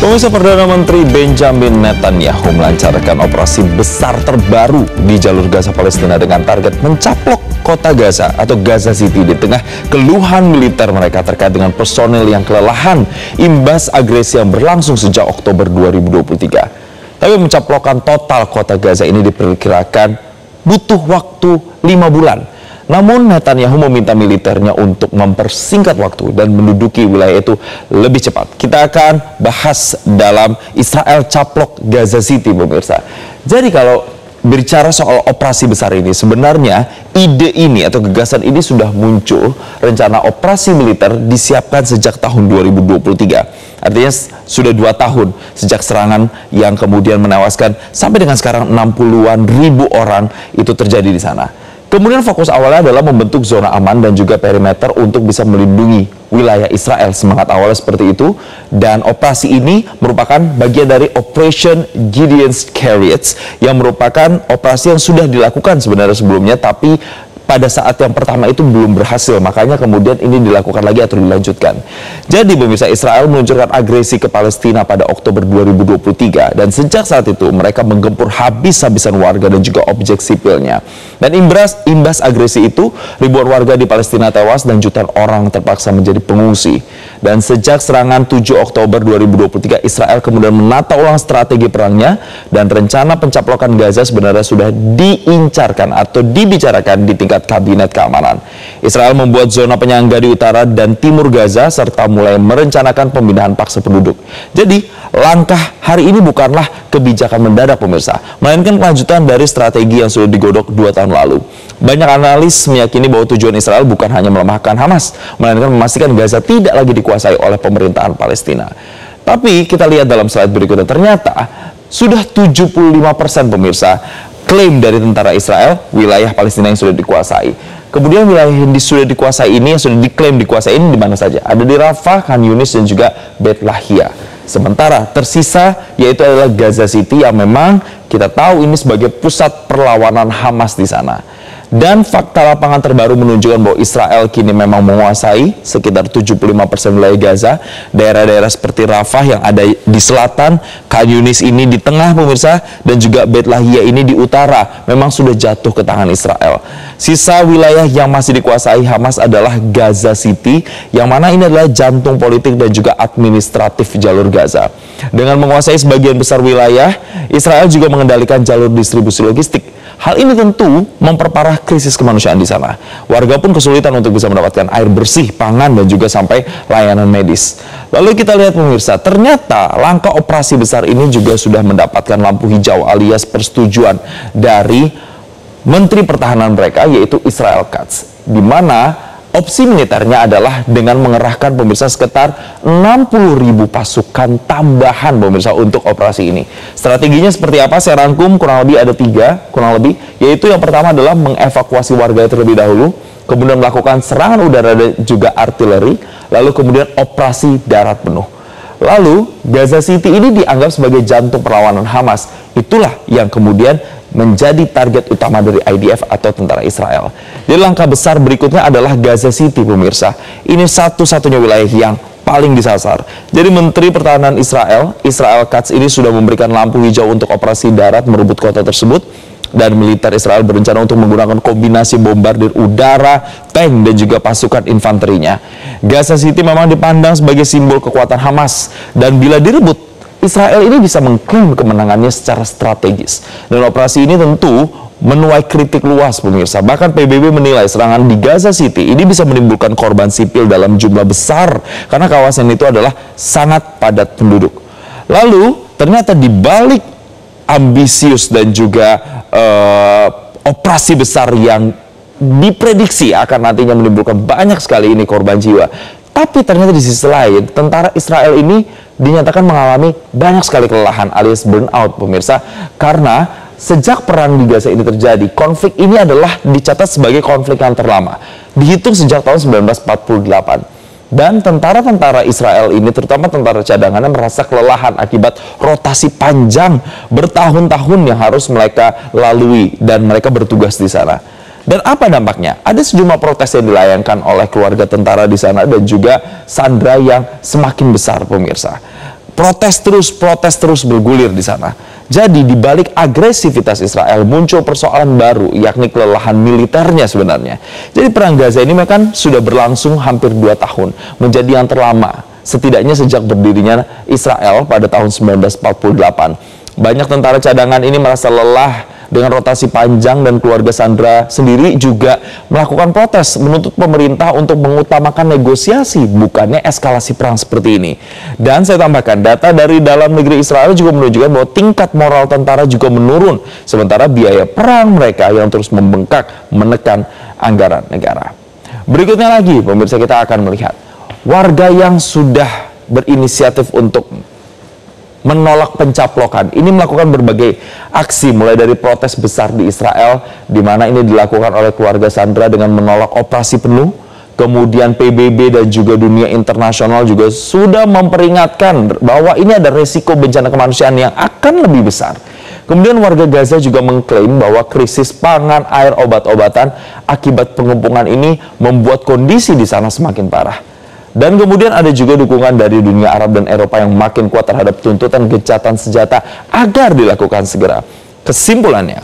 Pemirsa, Perdana Menteri Benjamin Netanyahu melancarkan operasi besar terbaru di jalur Gaza Palestina dengan target mencaplok kota Gaza atau Gaza City di tengah keluhan militer mereka terkait dengan personel yang kelelahan imbas agresi yang berlangsung sejak Oktober 2023. Tapi mencaplokkan total kota Gaza ini diperkirakan butuh waktu 5 bulan. Namun Netanyahu meminta militernya untuk mempersingkat waktu dan menduduki wilayah itu lebih cepat. Kita akan bahas dalam Israel caplok Gaza City, pemirsa. Jadi kalau berbicara soal operasi besar ini, sebenarnya ide ini atau gagasan ini sudah muncul. Rencana operasi militer disiapkan sejak tahun 2023. Artinya sudah 2 tahun sejak serangan yang kemudian menewaskan sampai dengan sekarang 60-an ribu orang itu terjadi di sana. Kemudian fokus awalnya adalah membentuk zona aman dan juga perimeter untuk bisa melindungi wilayah Israel. Semangat awalnya seperti itu, dan operasi ini merupakan bagian dari Operation Gideon's Chariots yang merupakan operasi yang sudah dilakukan sebenarnya sebelumnya, tapi pada saat yang pertama itu belum berhasil, makanya kemudian ini dilakukan lagi atau dilanjutkan. Jadi pemirsa, Israel meluncurkan agresi ke Palestina pada Oktober 2023 dan sejak saat itu mereka menggempur habis-habisan warga dan juga objek sipilnya. Dan imbas agresi itu, ribuan warga di Palestina tewas dan jutaan orang terpaksa menjadi pengungsi. Dan sejak serangan 7 Oktober 2023, Israel kemudian menata ulang strategi perangnya dan rencana pencaplokan Gaza sebenarnya sudah diincarkan atau dibicarakan di tingkat Kabinet Keamanan. Israel membuat zona penyangga di utara dan timur Gaza serta mulai merencanakan pemindahan paksa penduduk. Jadi, langkah hari ini bukanlah kebijakan mendadak, pemirsa, melainkan kelanjutan dari strategi yang sudah digodok 2 tahun lalu. Banyak analis meyakini bahwa tujuan Israel bukan hanya melemahkan Hamas, melainkan memastikan Gaza tidak lagi dikuasai oleh pemerintahan Palestina. Tapi kita lihat dalam slide berikutnya, ternyata sudah 75% pemirsa klaim dari tentara Israel wilayah Palestina yang sudah dikuasai. Kemudian wilayah yang sudah dikuasai ini, yang sudah diklaim dikuasai ini di mana saja? Ada di Rafah, Khan Yunis, dan juga Beit Lahia. Sementara tersisa yaitu adalah Gaza City yang memang kita tahu ini sebagai pusat perlawanan Hamas di sana. Dan fakta lapangan terbaru menunjukkan bahwa Israel kini memang menguasai sekitar 75% wilayah Gaza. Daerah-daerah seperti Rafah yang ada di selatan, Khan Yunis ini di tengah pemirsa, dan juga Beit Lahia ini di utara memang sudah jatuh ke tangan Israel. Sisa wilayah yang masih dikuasai Hamas adalah Gaza City, yang mana ini adalah jantung politik dan juga administratif jalur Gaza. Dengan menguasai sebagian besar wilayah, Israel juga mengendalikan jalur distribusi logistik. Hal ini tentu memperparah krisis kemanusiaan di sana. Warga pun kesulitan untuk bisa mendapatkan air bersih, pangan, dan juga sampai layanan medis. Lalu kita lihat pemirsa, ternyata langkah operasi besar ini juga sudah mendapatkan lampu hijau alias persetujuan dari Menteri Pertahanan mereka, yaitu Israel Katz, di mana opsi militernya adalah dengan mengerahkan pemirsa sekitar 60.000 pasukan tambahan pemirsa untuk operasi ini. Strateginya seperti apa? Saya rangkum kurang lebih ada 3, yaitu yang pertama adalah mengevakuasi warga terlebih dahulu, kemudian melakukan serangan udara dan juga artileri, lalu kemudian operasi darat penuh. Lalu Gaza City ini dianggap sebagai jantung perlawanan Hamas. Itulah yang kemudian menjadi target utama dari IDF atau tentara Israel. Jadi langkah besar berikutnya adalah Gaza City, pemirsa. Ini satu-satunya wilayah yang paling disasar. Jadi Menteri Pertahanan Israel Katz ini sudah memberikan lampu hijau untuk operasi darat merebut kota tersebut. Dan militer Israel berencana untuk menggunakan kombinasi bombardir udara, tank, dan juga pasukan infanterinya. Gaza City memang dipandang sebagai simbol kekuatan Hamas. Dan bila direbut, Israel ini bisa mengklaim kemenangannya secara strategis. Dan operasi ini tentu menuai kritik luas pemirsa. Bahkan PBB menilai serangan di Gaza City ini bisa menimbulkan korban sipil dalam jumlah besar karena kawasan itu adalah sangat padat penduduk. Lalu ternyata di balik ambisius dan juga operasi besar yang diprediksi akan nantinya menimbulkan banyak sekali ini korban jiwa, tapi ternyata di sisi lain tentara Israel ini dinyatakan mengalami banyak sekali kelelahan alias burnout pemirsa, karena sejak perang di Gaza ini terjadi, konflik ini adalah dicatat sebagai konflik yang terlama, dihitung sejak tahun 1948. Dan tentara-tentara Israel ini, terutama tentara cadangannya, merasa kelelahan akibat rotasi panjang bertahun-tahun yang harus mereka lalui dan mereka bertugas di sana. Dan apa dampaknya? Ada sejumlah protes yang dilayangkan oleh keluarga tentara di sana dan juga sandera yang semakin besar pemirsa. protes terus bergulir di sana. Jadi di balik agresivitas Israel muncul persoalan baru, yakni kelelahan militernya sebenarnya. Jadi perang Gaza ini kan sudah berlangsung hampir 2 tahun, menjadi yang terlama setidaknya sejak berdirinya Israel pada tahun 1948. Banyak tentara cadangan ini merasa lelah dengan rotasi panjang, dan keluarga Sandra sendiri juga melakukan protes menuntut pemerintah untuk mengutamakan negosiasi, bukannya eskalasi perang seperti ini. Dan saya tambahkan, data dari dalam negeri Israel juga menunjukkan bahwa tingkat moral tentara juga menurun, sementara biaya perang mereka yang terus membengkak menekan anggaran negara. Berikutnya lagi, pemirsa, kita akan melihat warga yang sudah berinisiatif untuk menolak pencaplokan ini melakukan berbagai aksi, mulai dari protes besar di Israel, di mana ini dilakukan oleh keluarga Sandra dengan menolak operasi penuh. Kemudian PBB dan juga dunia internasional juga sudah memperingatkan bahwa ini ada resiko bencana kemanusiaan yang akan lebih besar. Kemudian warga Gaza juga mengklaim bahwa krisis pangan, air, obat-obatan akibat pengepungan ini membuat kondisi di sana semakin parah. Dan kemudian ada juga dukungan dari dunia Arab dan Eropa yang makin kuat terhadap tuntutan gencatan senjata agar dilakukan segera. Kesimpulannya,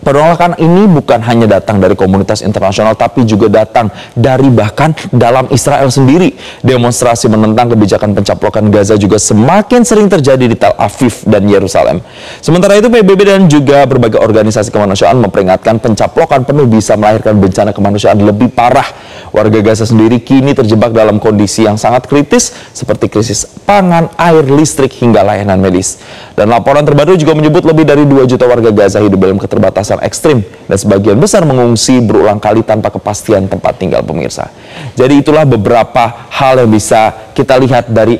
penolakan ini bukan hanya datang dari komunitas internasional, tapi juga datang dari bahkan dalam Israel sendiri. Demonstrasi menentang kebijakan pencaplokan Gaza juga semakin sering terjadi di Tel Aviv dan Yerusalem. Sementara itu, PBB dan juga berbagai organisasi kemanusiaan memperingatkan pencaplokan penuh bisa melahirkan bencana kemanusiaan lebih parah. Warga Gaza sendiri kini terjebak dalam kondisi yang sangat kritis, seperti krisis pangan, air, listrik, hingga layanan medis. Dan laporan terbaru juga menyebut lebih dari 2 juta warga Gaza hidup dalam keterbatasan ekstrim, dan sebagian besar mengungsi berulang kali tanpa kepastian tempat tinggal, pemirsa. Jadi itulah beberapa hal yang bisa kita lihat dari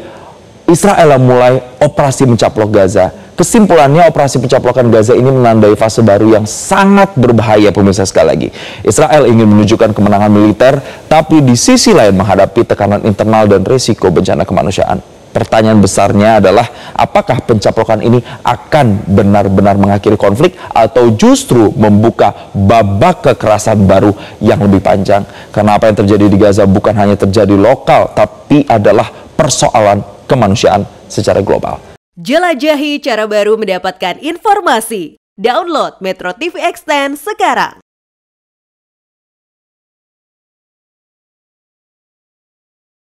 Israel yang mulai operasi mencaplok Gaza. Kesimpulannya, operasi pencaplokan Gaza ini menandai fase baru yang sangat berbahaya, pemirsa. Sekali lagi, Israel ingin menunjukkan kemenangan militer, tapi di sisi lain menghadapi tekanan internal dan risiko bencana kemanusiaan. Pertanyaan besarnya adalah, apakah pencaplokan ini akan benar-benar mengakhiri konflik atau justru membuka babak kekerasan baru yang lebih panjang? Karena apa yang terjadi di Gaza bukan hanya terjadi lokal, tapi adalah persoalan kemanusiaan secara global. Jelajahi cara baru mendapatkan informasi. Download Metro TV Extend sekarang.